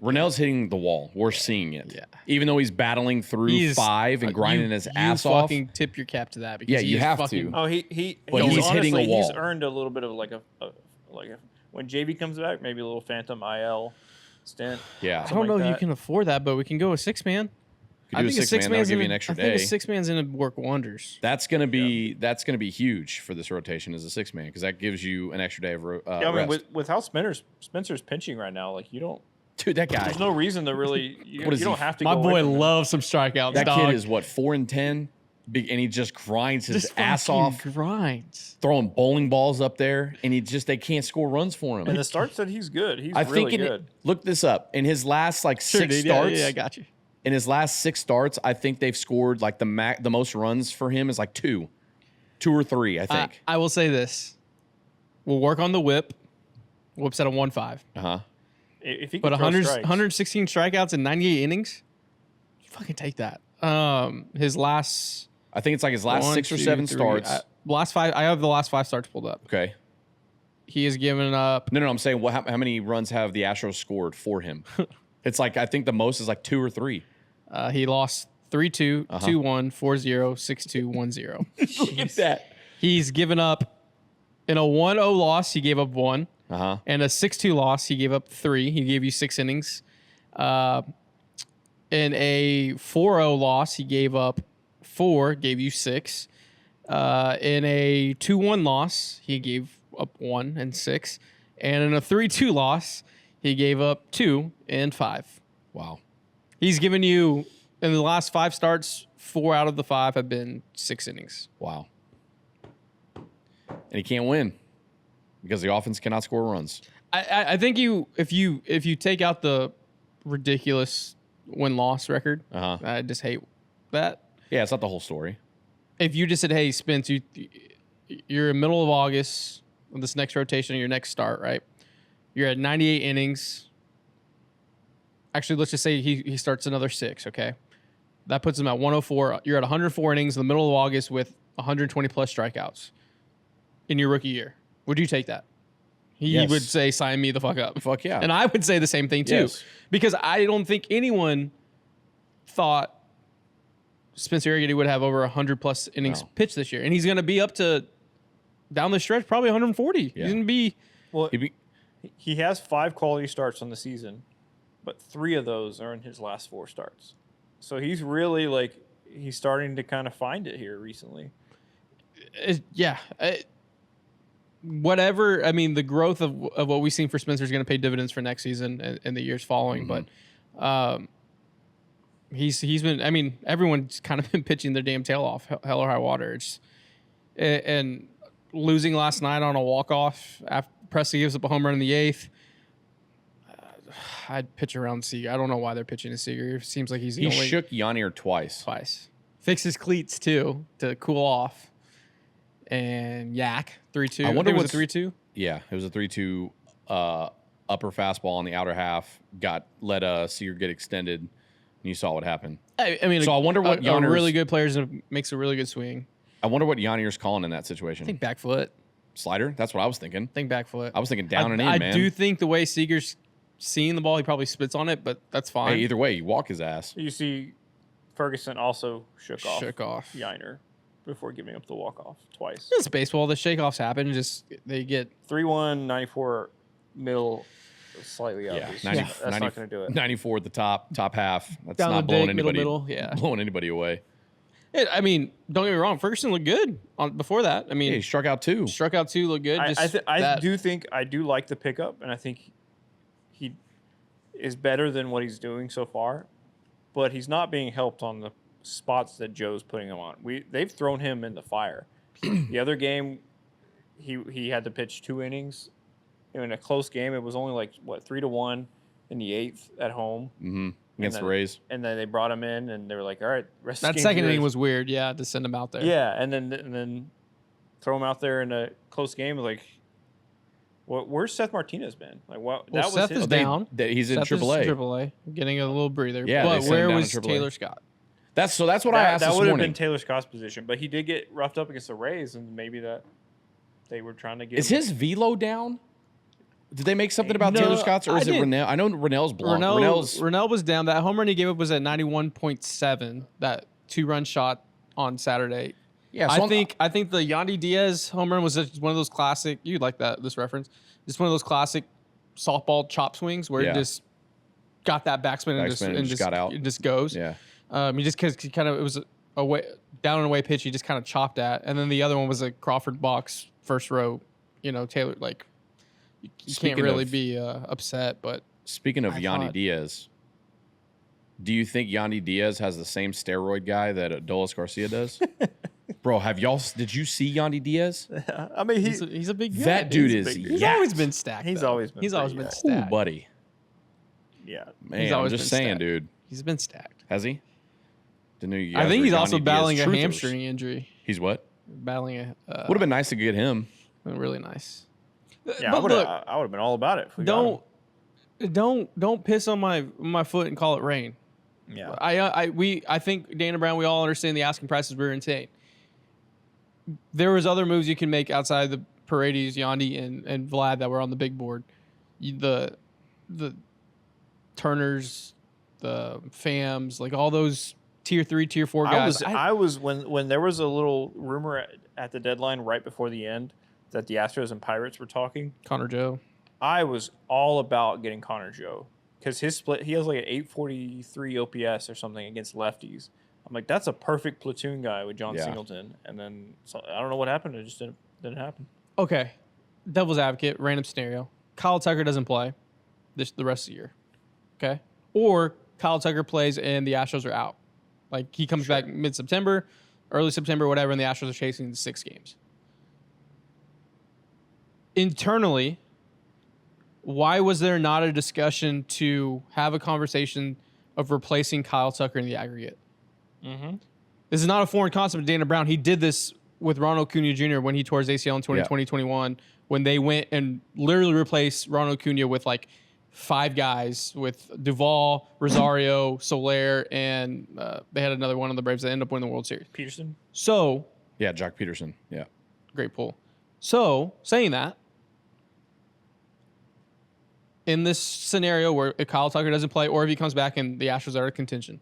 Ronell's hitting the wall. We're seeing it. Yeah. Even though he's battling through He's- 5 and grinding his ass off. fucking tip your cap to that because Yeah, he you is have fucking, to. Oh, he But he's he's hitting a honestly, He's wall. earned a little bit of like a when JV comes back, maybe a little phantom IL stint. Yeah. I something don't know like if you that. can afford that, but we can go with 6-man. If you do a 6-man, that'll give you an extra I think day. a 6-man's gonna work wonders. That's gonna be huge for this rotation as a 6-man because that gives you an extra day of Yeah, I mean, rest. with how Spencer's pinching right now, like you don't. Dude, that guy. There's no reason to really. You, What is you don't he? have to. My go away boy from him. loves some strikeouts. That dog. kid is what 4-10, big, and he just grinds his Just ass fucking off, grinds. throwing bowling balls up there, and they can't score runs for him. And the start said he's good. He's I really think good. look this up. In his last like Sure, 6 dude. starts, Yeah, I got you. in his last 6 starts, I think they've scored like the most runs for him is like 2 or 3. I think. I will say this: we'll work on the whip. Whip's at a 1.5. If he But can throw 100, strikes, 116 strikeouts in 98 innings, you fucking take that. His last I think it's like his last 1, 6 or 2, 7 3, starts. last 5. I have the last 5 starts pulled up. Okay. He has given up. No, I'm saying how many runs have the Astros scored for him? It's like I think the most is like 2 or 3. He lost 3-2, 2-1, 4-0, 6-2, 1-0. Look at that. He's given up in a 1-0 loss. He gave up 1. And a 6-2 loss, he gave up 3. He gave you 6 innings. In a 4-0 loss, he gave up 4, gave you 6. In a 2-1 loss, he gave up 1 and 6. And in a 3-2 loss, he gave up 2 and 5. Wow. He's given you, in the last 5 starts, 4 out of the 5 have been 6 innings. Wow. And he can't win because the offense cannot score runs. I think if you take out the ridiculous win-loss record, I just hate that. Yeah, it's not the whole story. if you just said, hey, Spence, you're in the middle of August on this next rotation, your next start, right? You're at 98 innings. Actually, let's just say he starts another 6, okay? That puts him at 104. You're at 104 innings in the middle of August with 120 plus strikeouts in your rookie year. Would you take that? He would say, sign me the fuck up. Fuck yeah. And I would say the same thing too. Yes. Because I don't think anyone thought Spencer Arrighetti would have over 100 plus innings pitched this year. And he's going to be up to, down the stretch, probably 140. Yeah. He's going to be... Well, he has 5 quality starts on the season, but 3 of those are in his last 4 starts. So he's really he's starting to kind of find it here recently. Whatever. I mean, the growth of what we've seen for Spencer is going to pay dividends for next season and the years following. Mm-hmm. But he's been. I mean, everyone's kind of been pitching their damn tail off, hell or high water. And losing last night on a walk-off after Presley gives up a home run in the 8th. I'd pitch around Seager. I don't know why they're pitching to Seager. It seems like he shook Yanier twice. Fixed his cleats too to cool off. And yak 3-2. I wonder was a 3-2. Yeah, it was a 3-2 upper fastball on the outer half. Let Seager get extended, and you saw what happened. I mean, so I wonder what a really good player makes a really good swing. I wonder what Yanier's calling in that situation. I think back foot. Slider? That's what I was thinking. I think back foot. I was thinking down and in, man. man. I do think the way Seager's seeing the ball, he probably spits on it, but that's fine. Hey, either way, you walk his ass. You see Ferguson also shook off. Yiner before giving up the walk-off twice. It's baseball. The shake-offs happen. Just they get 3-1, 94 middle, slightly up. Yeah, That's not going to do it. 94 at the top half. That's down not the blowing dick, anybody. middle. Yeah, blowing anybody away. I mean, don't get me wrong. Ferguson looked good before that. I mean, he struck out 2. Looked good. I do like the pickup, and I think he is better than what he's doing so far, but he's not being helped on the spots that Joe's putting him on. They've thrown him in the fire. The other game, he had to pitch 2 innings. In a close game, it was only 3-1 in the 8th at home. Mm-hmm. Against the Rays. And then they brought him in, and they were like, all right, rest that second inning was weird, to send him out there. Yeah, and then throw him out there in a close game. Where's Seth Martinez been? Seth is down. He's in AAA. Getting a little breather. Yeah, but where was Taylor Scott? That's what I asked this morning. That would have been Taylor Scott's position, but he did get roughed up against the Rays, and maybe that they were trying to get. Is his velo down? Did they make something about Taylor Scott's, or is it Rennell? I know Rennell's blown. Rennell was down. That home run he gave up was at 91.7. That 2-run shot on Saturday. Yeah, so I think the Yandy Diaz home run was just one of those classic. You'd like this reference. Just one of those classic softball chop swings where he just got that backspin and just got out. It just goes. Yeah. Just because it was a down and away pitch, he just kind of chopped at, and then the other one was a Crawford box first row. Taylor You can't really be upset, but... Speaking of Yandy Diaz, do you think Yandy Diaz has the same steroid guy that Adolis Garcia does? Bro, did you see Yandy Diaz? I mean, he's a big guy. That dude He's always been stacked. He's always been stacked. Ooh, buddy. Yeah. Man, I'm just saying, dude. He's been stacked. Has he? I think he's also battling a hamstring injury. He's what? Battling a... would have been nice to get him. Really nice. Yeah, I would have been all about it. Don't piss on my foot and call it rain. Yeah, I think Dan and Brown, we all understand the asking prices were insane. There was other moves you can make outside the Paredes, Yandy, and Vlad that were on the big board. The Turners, the Phams, all those tier 3, tier 4 guys. I was when there was a little rumor at the deadline right before the end that the Astros and Pirates were talking. Connor Joe. I was all about getting Connor Joe because his split, he has an 843 OPS or something against lefties. I'm like, that's a perfect platoon guy with John Singleton. And then I don't know what happened. It just didn't happen. Okay. Devil's advocate, random scenario. Kyle Tucker doesn't play the rest of the year. Okay. Or Kyle Tucker plays and the Astros are out. He comes back mid-September, early September, whatever, and the Astros are chasing the 6 games. Internally, why was there not a discussion to have a conversation of replacing Kyle Tucker in the aggregate? Mm-hmm. This is not a foreign concept to Dana Brown. He did this with Ronald Acuna Jr. when he tore his ACL in 2020-21, when they went and literally replaced Ronald Acuna with like 5 guys, with Duvall, Rosario, Soler, and they had another one on the Braves that ended up winning the World Series. Peterson. So Yeah, Jock Peterson. Yeah. great pull. So saying that, in this scenario where if Kyle Tucker doesn't play or if he comes back and the Astros are in contention,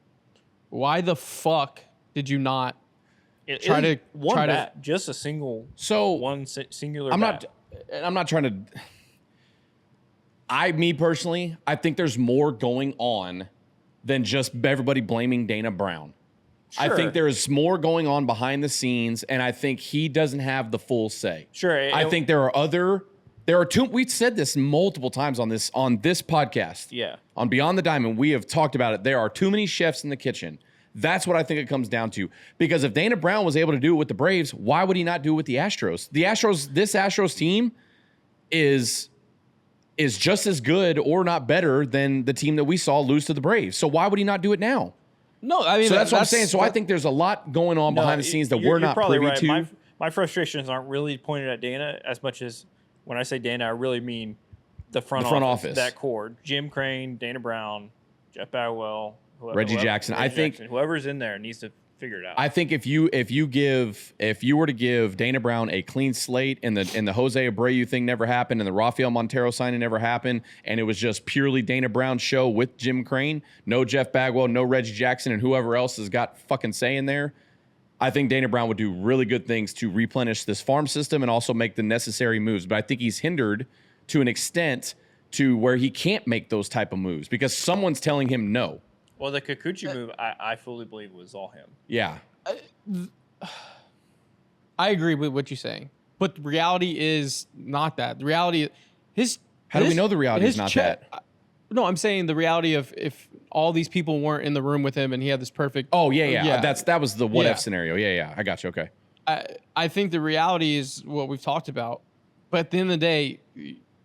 why the fuck did you not try to just a single singular I'm bat. not trying to me personally, I think there's more going on than just everybody blaming Dana Brown. I think there's more going on behind the scenes, and I think he doesn't have the full say. Sure. I think there are two. We've said this multiple times on this podcast. Yeah. On Beyond the Diamond, we have talked about it. There are too many chefs in the kitchen. That's what I think it comes down to. Because if Dana Brown was able to do it with the Braves, why would he not do it with the Astros? This Astros team is just as good or not better than the team that we saw lose to the Braves. So why would he not do it now? No, I mean, so that's what I'm saying. So I think there's a lot going on behind the scenes that we're not privy to. My frustrations aren't really pointed at Dana as much as when I say Dana, I really mean the front office. That core. Jim Crane, Dana Brown, Jeff Bagwell, Reggie Jackson. I think whoever's in there needs to figure it out. I think if you were to give Dana Brown a clean slate and the Jose Abreu thing never happened and the Rafael Montero signing never happened and it was just purely Dana Brown's show with Jim Crane, no Jeff Bagwell, no Reggie Jackson, and whoever else has got fucking say in there, I think Dana Brown would do really good things to replenish this farm system and also make the necessary moves. But I think he's hindered to an extent to where he can't make those type of moves because someone's telling him no. Well, the Kikuchi move, I fully believe was all him. Yeah. I agree with what you're saying. But the reality is not that. The reality is How do we know the reality is not that? No, I'm saying the reality of if all these people weren't in the room with him and he had this perfect... Oh, yeah. That was the what-if scenario. Yeah. I got you. Okay. I think the reality is what we've talked about. But at the end of the day,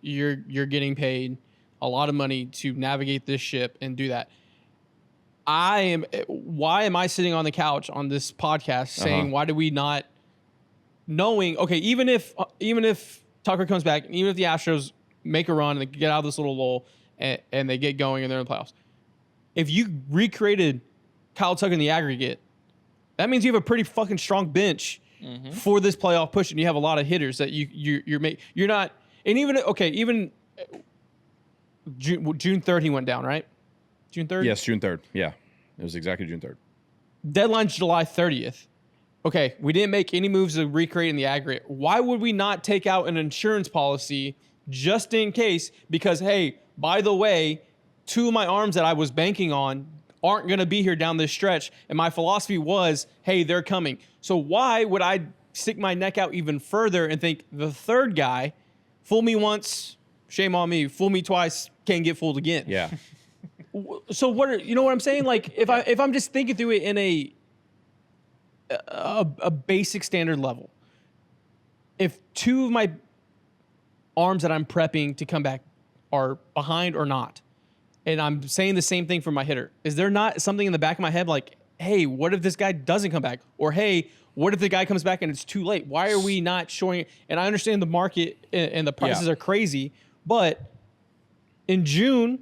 you're getting paid a lot of money to navigate this ship and do that. Why am I sitting on the couch on this podcast saying, why do we not, knowing, okay, even if Tucker comes back, and even if the Astros make a run and they get out of this little lull and they get going and they're in the playoffs, if you recreated Kyle Tucker in the aggregate, that means you have a pretty fucking strong bench for this playoff push, and you have a lot of hitters that you're not, and even June 3rd he went down, right? June 3rd? Yes, June 3rd. Yeah, it was exactly June 3rd. Deadline's July 30th. Okay, we didn't make any moves to recreate in the aggregate. Why would we not take out an insurance policy just in case? Because, hey, by the way, 2 of my arms that I was banking on aren't going to be here down this stretch. And my philosophy was, hey, they're coming. So why would I stick my neck out even further and think the third guy, fool me once, shame on me, fool me twice, can't get fooled again? Yeah. So you know what I'm saying? Like if I'm just thinking through it in a basic standard level, if 2 of my arms that I'm prepping to come back are behind or not, and I'm saying the same thing for my hitter, is there not something in the back of my head like, hey, what if this guy doesn't come back? Or hey, what if the guy comes back and it's too late? Why are we not showing it? And I understand the market and the prices are crazy, but in June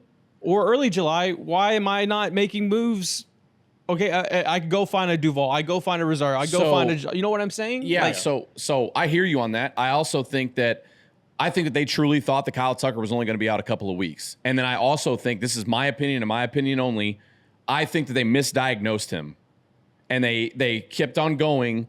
or early July, why am I not making moves? Okay, I could go find a Duvall. I go find a Rosario. I go find a... You know what I'm saying? Yeah, so I hear you on that. I also think that they truly thought that Kyle Tucker was only going to be out a couple of weeks. And then I also think, this is my opinion and my opinion only, I think that they misdiagnosed him. And they kept on going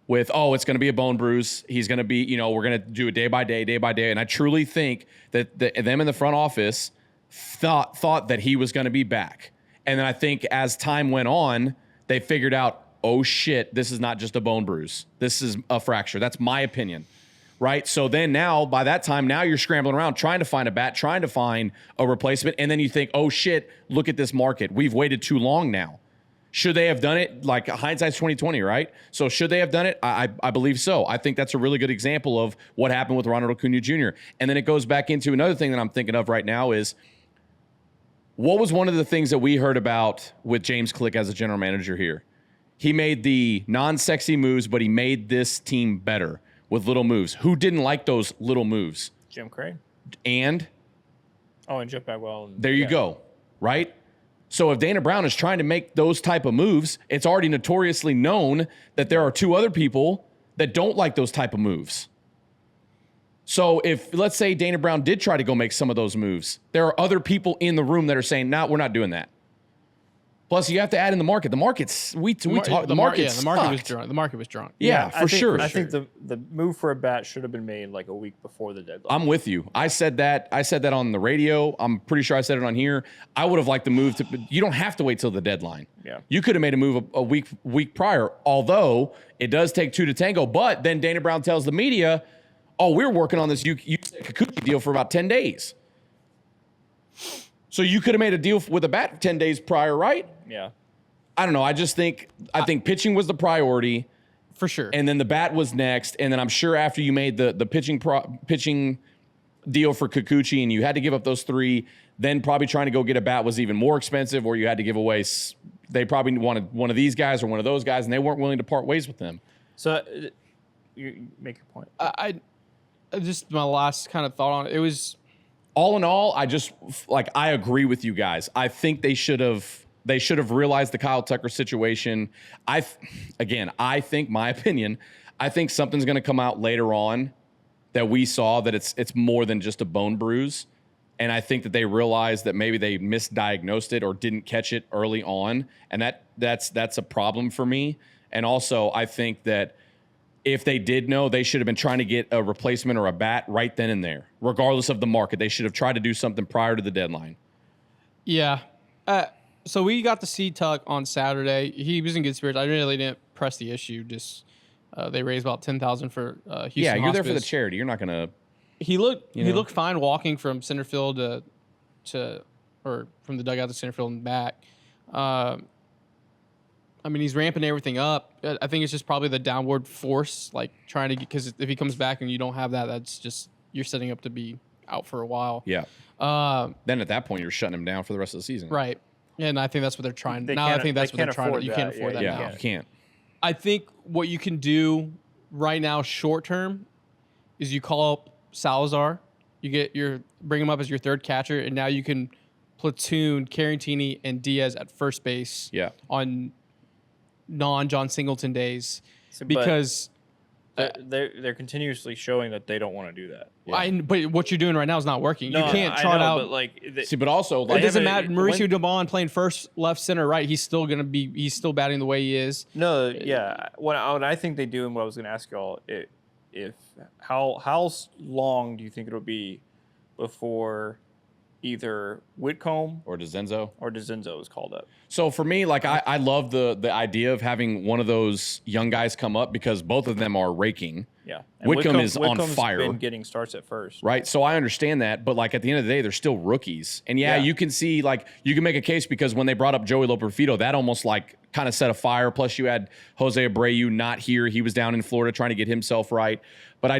with, it's going to be a bone bruise. He's going to be, we're going to do it day by day. And I truly think that them in the front office thought that he was going to be back. And then I think as time went on, they figured out, oh shit, this is not just a bone bruise. This is a fracture. That's my opinion. Right? So then by that time, you're scrambling around trying to find a bat, trying to find a replacement. And then you think, oh shit, look at this market. We've waited too long now. Should they have done it? Like, hindsight's 2020, right? So should they have done it? I believe so. I think that's a really good example of what happened with Ronald Acuna Jr. And then it goes back into another thing that I'm thinking of right now is, what was one of the things that we heard about with James Click as a general manager here? He made the non-sexy moves, but he made this team better with little moves. Who didn't like those little moves? Jim Crane. And And Jeff Bagwell. there you go, right? So if Dana Brown is trying to make those type of moves, it's already notoriously known that there are two other people that don't like those type of moves. So if, let's say, Dana Brown did try to go make some of those moves, there are other people in the room that are saying, "No, we're not doing that." Plus, you have to add in the market. The market's the market was drunk. The market was drunk. Yeah, for sure. I think the move for a bat should have been made like a week before the deadline. I'm with you. I said that on the radio. I'm pretty sure I said it on here. I would have liked the move to. You don't have to wait till the dedeadline. Yeah. You could have made a move a week prior. Although it does take two to tango. But then Dana Brown tells the media, "Oh, we're working on this Kikuchi deal for about 10 days." So you could have made a deal with a bat 10 days prior, right? Yeah. I don't know. I think pitching was the priority. For sure. And then the bat was next. And then I'm sure after you made the pitching deal for Kikuchi and you had to give up those three, then probably trying to go get a bat was even more expensive, or you had to give away. They probably wanted one of these guys or one of those guys, and they weren't willing to part ways with them. So you make your point. I just my last kind of thought on it. It was all in all, I agree with you guys. I think they should have realized the Kyle Tucker situation. I think my opinion, I think something's going to come out later on that we saw that it's more than just a bone bruise. And I think that they realized that maybe they misdiagnosed it or didn't catch it early on. And that's a problem for me. And also I think that if they did know, they should have been trying to get a replacement or a bat right then and there, regardless of the market. They should have tried to do something prior to the deadline. Yeah. So we got to see Tuck on Saturday. He was in good spirits. I really didn't press the issue. Just they raised about $10,000 for Houston. Yeah, you're Hospice. there for the charity. You're not gonna. He looked fine walking from center field to or from the dugout to center field and back. I mean, he's ramping everything up. I think it's just probably the downward force, like trying to get, because if he comes back and you don't have that, that's just you're setting up to be out for a while. Yeah. Then at that point, you're shutting him down for the rest of the season. Right. And I think that's what they're trying. I think that's what they're trying. You can't afford that now. Yeah, you can't. I think what you can do right now, short term, is you call up Salazar. Bring him up as your third catcher, and now you can platoon Caratini and Diaz at first base. Yeah. On non-John Singleton days, because they're continuously showing that they don't want to do that. Yeah. But what you're doing right now is not working. No, you can't trot out. But also it doesn't matter. Mauricio Dubon playing first, left, center, right. He's still batting the way he is. No, yeah. What I think they do, and what I was going to ask y'all, how long do you think it'll be before either Whitcomb or DeZenzo is called up? So for me, I love the idea of having one of those young guys come up because both of them are raking. Yeah, Whitcomb is on fire. Been getting starts at first, right? So I understand that, but at the end of the day, they're still rookies. And you can see you can make a case because when they brought up Joey Loperfido, that almost kind of set a fire. Plus, you had Jose Abreu not here; he was down in Florida trying to get himself right. But I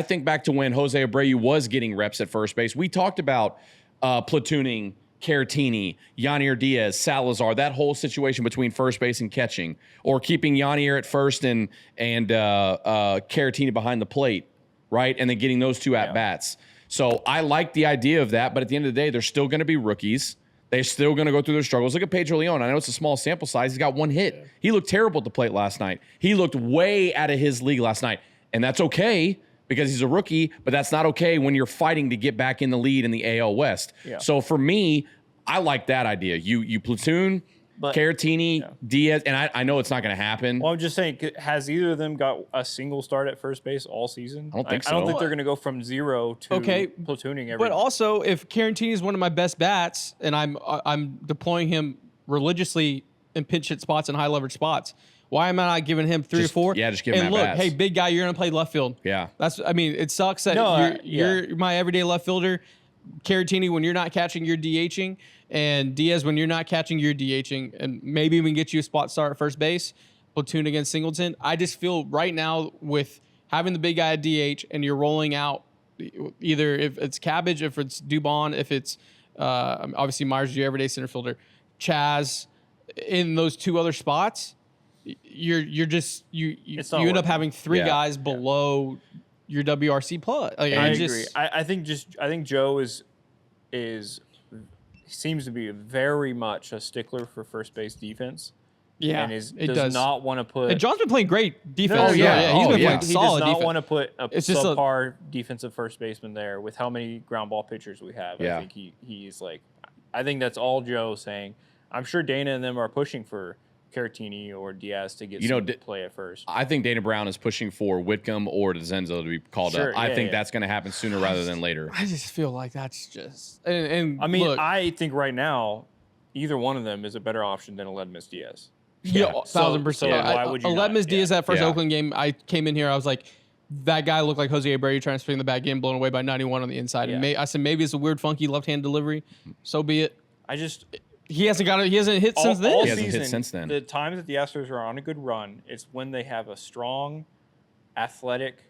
think back to when Jose Abreu was getting reps at first base. We talked about platooning Caratini, Yanier Diaz, Salazar, that whole situation between first base and catching, or keeping Yanier at first and Caratini behind the plate, right? And then getting those two at bats. So I like the idea of that, but at the end of the day, they're still going to be rookies. They're still going to go through their struggles. Look at Pedro Leon. I know it's a small sample size. He's got one hit. Yeah. He looked terrible at the plate last night. He looked way out of his league last night, and that's okay because he's a rookie, but that's not okay when you're fighting to get back in the lead in the AL West. Yeah. So for me, I like that idea. You platoon Caratini, Diaz, and I know it's not going to happen. Well, I'm just saying, has either of them got a single start at first base all season? I don't think so. I don't think they're going to go from zero to platooning every. But also, if Caratini is one of my best bats, and I'm deploying him religiously in pinch hit spots and high leverage spots, why am I not giving him three or four? Yeah, just give him at-bats. Hey, big guy, you're going to play left field. Yeah. It sucks that you're my everyday left fielder. Caratini, when you're not catching, you're DHing. And Diaz, when you're not catching, you're DHing. And maybe we can get you a spot start at first base, platoon against Singleton. I just feel right now with having the big guy at DH and you're rolling out either if it's Cabbage, if it's Dubon, if it's obviously Myers, your everyday center fielder, Chaz in those two other spots, you're just you It's not end up working. having three Yeah. guys below your WRC plus. Like, I it agree. just- I think Joe is seems to be very much a stickler for first base defense. yeah, and it does not want to put. And John's been playing great defense. No, yeah. He's Oh, been yeah. playing He solid does not defense. want to put a It's just subpar defensive first baseman there with how many ground ball pitchers we have. Yeah. I think he's like, I think that's all Joe saying. I'm sure Dana and them are pushing for Caratini or Diaz to get some play at first. I think Dana Brown is pushing for Whitcomb or Dezenzo to be called Sure, up. I yeah, think yeah. that's going to happen sooner rather than later. I just feel like that's just. And I mean, look, I think right now, either one of them is a better option than Aledmus Diaz. yeah, So- 1,000%. so why would you not? Aledmus Diaz, Yeah. that first Yeah. Oakland game, I came in here, I was like, that guy looked like Jose Abreu trying to swing the back in, blown away by 91 on the inside. Yeah. And I said, maybe it's a weird, funky left-hand delivery. So be it. I just He hasn't hit since then. all He hasn't hit season, since then. The times that the Astros are on a good run, it's when they have a strong, athletic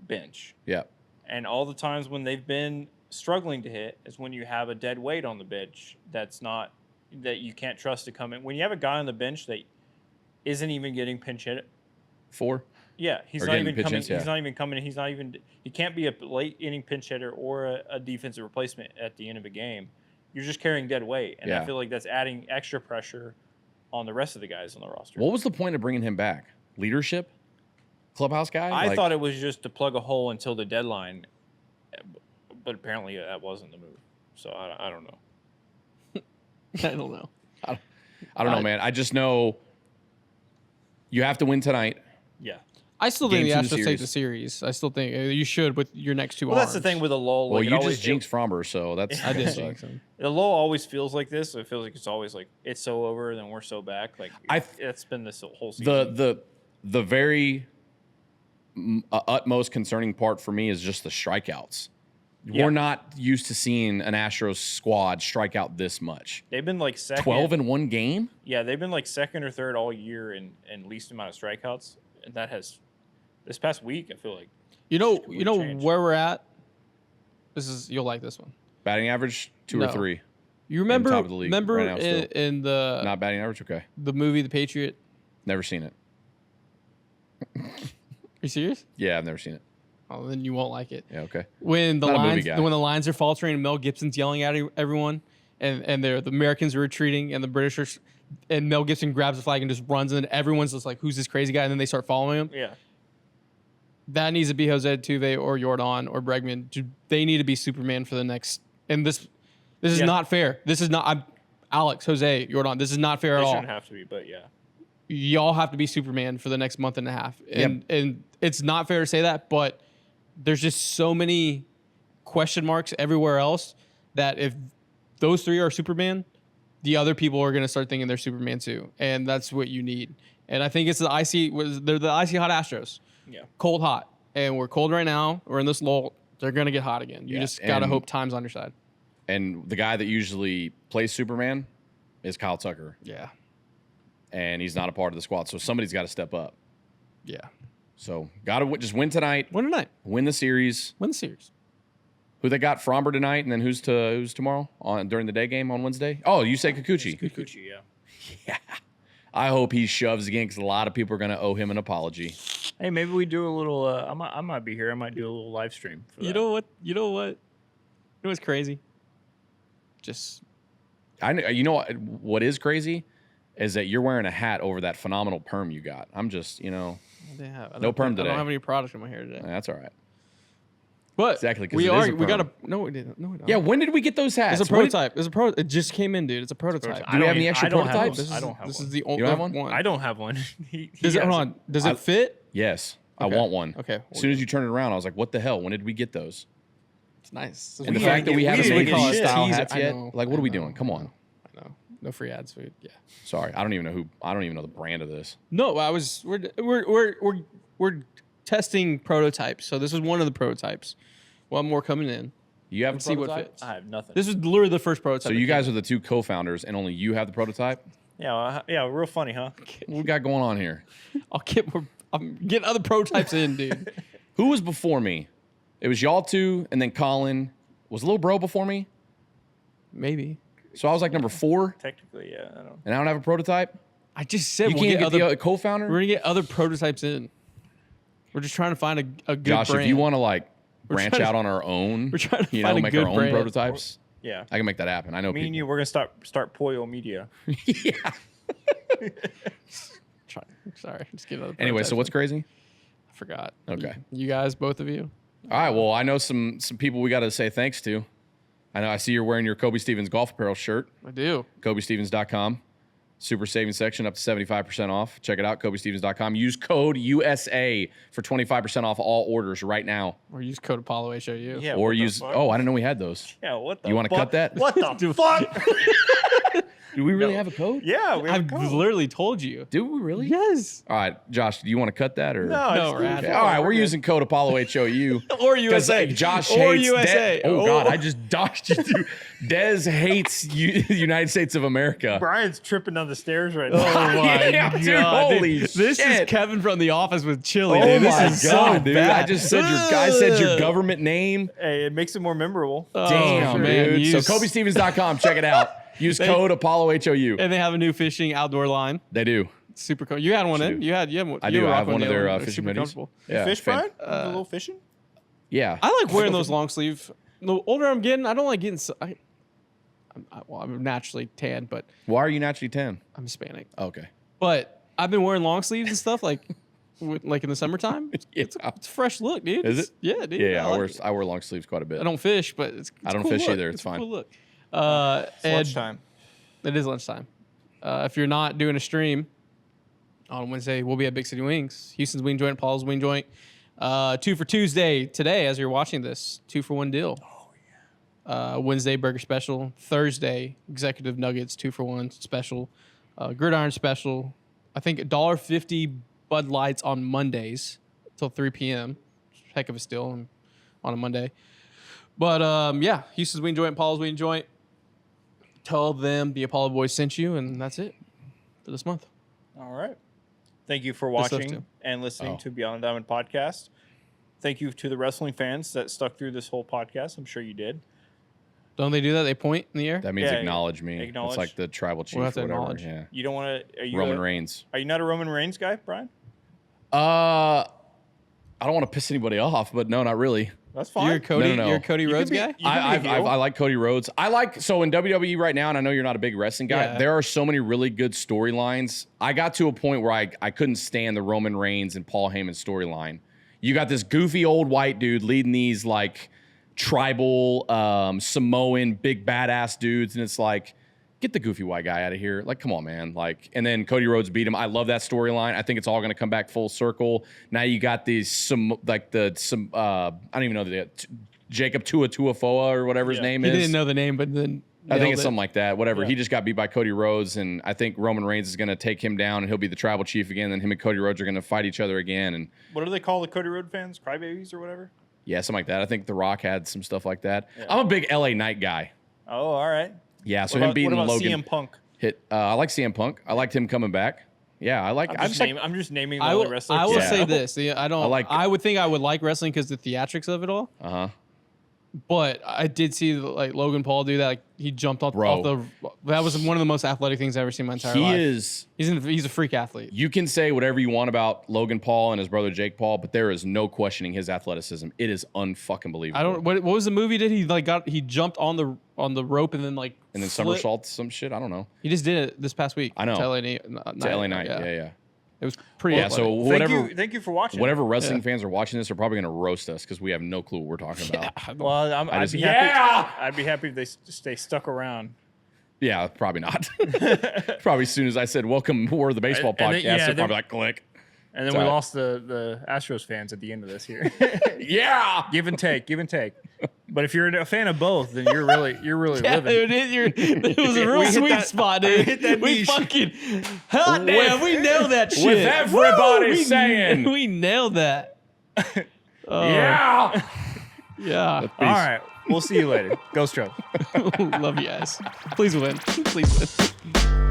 bench. Yeah. And all the times when they've been struggling to hit is when you have a dead weight on the bench that you can't trust to come in. When you have a guy on the bench that isn't even getting pinch hit, 4. yeah, he's Or not getting even pitch coming. hits, yeah. He's not even coming. He can't be a late inning pinch hitter or a defensive replacement at the end of a game. You're just carrying dead weight, and Yeah. I feel like that's adding extra pressure on the rest of the guys on the roster. What was the point of bringing him back? Leadership? Clubhouse guy? I Like, thought it was just to plug a hole until the deadline, but apparently that wasn't the move. So I don't know. I don't know. I don't know, man. I just know you have to win tonight. Yeah. I still think the Game 2 of the Astros take the series. I still think you should with your next two Well, arms. that's the thing with a lull. Well, like, it you always, just jinxed Fromber, so that's I did sucks. jinx him. The lull always feels like this. So it feels like it's always like it's so over, then we're so back. Like it's been this whole season. The very utmost concerning part for me is just the strikeouts. Yeah. We're not used to seeing an Astros squad strike out this much. They've been like second. 12 in one game? Yeah, they've been like second or third all year in least amount of strikeouts, and that has this past week. I feel like You know changed. where we're at. You'll like this one. Batting average 2 or No. 3. You remember? top of the league Remember right now still. in the Not batting average? Okay. the movie The Patriot? Never seen it. Are you serious? Yeah, I've never seen it. Oh, then you won't like it. Yeah, okay. When the Not a movie lines guy. when the lines are faltering and Mel Gibson's yelling at everyone, and the Americans are retreating and the British are, and Mel Gibson grabs the flag and just runs, and everyone's just like, "Who's this crazy guy?" And then they start following him. yeah, That needs to be Jose Altuve or Jordan or Bregman. They need to be Superman for the next. And this is Yeah. not fair. This is not. I'm Alex, Jose, Jordan. This is not fair they at all. shouldn't have to be, but yeah, Y'all have to be Superman for the next month and a half. And it's not fair to say that, but there's just so many question marks everywhere else that if those three are Superman, the other people are going to start thinking they're Superman too. And that's what you need. And I think it's they're the icy hot Astros. yeah. Cold hot. And we're cold right now. We're in this lull. They're going to get hot again. You Yeah, just got to and- hope time's on your side. And the guy that usually plays Superman is Kyle Tucker, Yeah. and he's not a part of the squad. So somebody's got to step up. Yeah. So got to just win tonight, Win tonight. win the series. Win the series. Who they got? Fromber tonight, and then who's tomorrow during the day game on Wednesday? Oh, you say Kikuchi. Kikuchi, yeah. I hope he shoves again because a lot of people are going to owe him an apology. Hey, maybe we do a little. I might be here. I might do a little live stream. For that. You know what? You know what's crazy? Just I know. You know what is crazy is that you're wearing a hat over that phenomenal perm you got. I'm just, yeah, No perm I today. don't have any product in my hair today. that's all right. But Exactly, 'cause we it is are. a We got a perm. no. We didn't. No, we don't. Yeah, when did we get those hats? It's a When did- prototype. It's a pro. It just came in, dude. It's a prototype. I Do we don't have any even- extra I don't have prototypes? one. This I is, don't have this one. is the only You don't have one? I don't have one. He Does it? has Hold on. Does it fit? Yes, Okay. I want one. Okay. As soon as you turn it around, I was like, "What the hell? When did we get those?" It's nice. And the We fact that we didn't haven't get made these shit. style Teaser- hats I yet, know, like, what I are we know, doing? Come on. I know. No free ads. Yeah. Sorry, I don't even know the brand of this. No, we're testing prototypes. So this is one of the prototypes. We'll have more coming in. You have a Let's see what prototype? fits. I have nothing. This is literally the first prototype. So you guys are the two co-founders, and only you have the prototype. yeah, real funny, huh? What we got going on here? I'll get more. I'm getting other prototypes in, dude. Who was before me? It was y'all two, and then Colin. Was Lil Bro before me? Maybe. So I was like number 4, Technically, yeah. I don't. and I don't have a prototype. I just said You we'll can't get get other. the co-founder? We're gonna get other prototypes in. We're just trying to find a good Josh, brand. if you want to like We're branch trying to- out on our own, we're trying to you find know, a make good our own brand. prototypes, Yeah. I can make that happen. I know Me and people. you, we're gonna start Poyo Media. Yeah. Sorry, just get another. Anyway, so prototype. what's crazy? I forgot. Okay. You guys, both of you. All right. Well, I know some people we got to say thanks to. I know I see you're wearing your Coby Stevens golf apparel shirt. I do. CobyStevens.com. Super savings section up to 75% off. Check it out, CobyStevens.com. Use code USA for 25% off all orders right now. Or use code Apollo HOU. Yeah. Or what the use, fuck? oh, I didn't know we had those. Yeah. What the? You wanna fuck? cut that? What the fuck? Do we really have a code? Yeah, we have a I've code. literally told you. Do we really? Yes. All right, Josh, do you want to cut that or? No, No, just we're leave it at it. alone. All right, we're good. using code Apollo HOU. Or Because USA. Josh or hates USA. Oh, God, I just dodged you through. Dez hates the United States of America. Brian's tripping down the stairs right Oh now. my Yeah, god! dude, holy This shit. is Kevin from The Office with chili. Oh dude. This my is God, so dude. bad. I just said I said your government name. Hey, it makes it more memorable. Oh, Damn, man, dude. you So CobyStevens.com, check it out. Use code Apollo HOU. And they have a new fishing outdoor line. They do. Super cool. You had one in. You had. I do. I have one of their fishing super minis. comfortable. Yeah, Fish, fan- Brian? A little fishing? Yeah. I like wearing those long sleeve. The older I'm getting, I don't like getting. I'm naturally tan, but Why are you naturally 10? I'm Hispanic. Okay. But I've been wearing long sleeves and stuff like in the summertime. It's a fresh look, dude. Is It's- it? Yeah, dude. Yeah, I like it. I wear long sleeves quite a bit. I don't fish, but it's I don't a cool fish look. either. It's a fine. cool look. It's And lunchtime. it is lunchtime. If you're not doing a stream on Wednesday, we'll be at Big City Wings, Houston's Wing Joint, Paul's Wing Joint. 2 for Tuesday today, as you're watching this, 2-for-1 deal. Oh yeah. Wednesday burger special. Thursday executive nuggets 2-for-1 special. Gridiron special. I think $1.50 Bud Lights on Mondays till 3 p.m. Heck of a steal on a Monday. But yeah, Houston's Wing Joint, Paul's Wing Joint. Tell them the Apollo Boys sent you, and that's it for this month. All right. Thank you for This stuff watching too. and listening Oh. to Beyond the Diamond podcast. Thank you to the wrestling fans that stuck through this whole podcast. I'm sure you did. Don't they do that? They point in the air? That means Yeah, acknowge me. acknowledge. It's like the tribal chief We'll or have to whatever. acknowledge. Yeah. You don't want to. Are you Roman Reigns. Are you not a Roman Reigns guy, Brian? I don't want to piss anybody off, but no, not really. That's fine. You're a Cody, No. you're a Cody You Rhodes could be- guy? you could be a heel. I like Cody Rhodes. I like, so in WWE right now, and I know you're not a big wrestling guy, Yeah. there are so many really good storylines. I got to a point where I couldn't stand the Roman Reigns and Paul Heyman storyline. You got this goofy old white dude leading these like tribal Samoan big badass dudes, and it's like, get the goofy white guy out of here. Like, come on, man. Like, and then Cody Rhodes beat him. I love that storyline. I think it's all going to come back full circle. Now you got these I don't even know Jacob Tuatuafoa or whatever his name He is. didn't know the name, but then I think nailed it's it. something like that. Whatever. Yeah. He just got beat by Cody Rhodes, and I think Roman Reigns is going to take him down, and he'll be the tribal chief again. Then him and Cody Rhodes are going to fight each other again, and What do they call the Cody Rhodes fans? Crybabies or whatever? yeah, something like that. I think The Rock had some stuff like that. Yeah. I'm a big LA Knight guy. Oh, all right. Yeah, so What him about, beating what about Logan CM Punk? hit. I like CM Punk. I liked him coming back. Yeah, I like. I'm just naming the I only will, wrestlers. I will Yeah. say this. I would think I would like wrestling because the theatrics of it all. Uh huh. But I did see like Logan Paul do that. Like he jumped off Bro. the. That was one of the most athletic things I've ever seen in my entire He life. is. He's a freak athlete. You can say whatever you want about Logan Paul and his brother Jake Paul, but there is no questioning his athleticism. It is unfucking believable. I don't. What was the movie? Did he jumped on the rope and then like And then flipped? somersaults, some shit. I don't know. He just did it this past week. I know. To LA, To LA Knight. Yeah. It was pretty. Yeah. So athletic. whatever. Thank you for watching. Whatever wrestling Yeah. fans are watching this are probably going to roast us because we have no clue what we're talking about. Well, I'd be happy. I'd be happy if they stay stuck around. Yeah, probably not. Probably as soon as I said, welcome, we're the baseball And then- podcast, yeah, they're then- probably like, click. And then Sorry. we lost the Astros fans at the end of this here. Yeah. Give and take. But if you're a fan of both, then you're really Yeah, living. dude, it was a real We hit sweet that- spot, we dude. hit that We niche. fucking hot damn. We nailed that shit. With everybody we, saying. we nailed that. Yeah. Yeah. Peace. All right. We'll see you later. Go Stroke. Love you guys. Please win. Please win.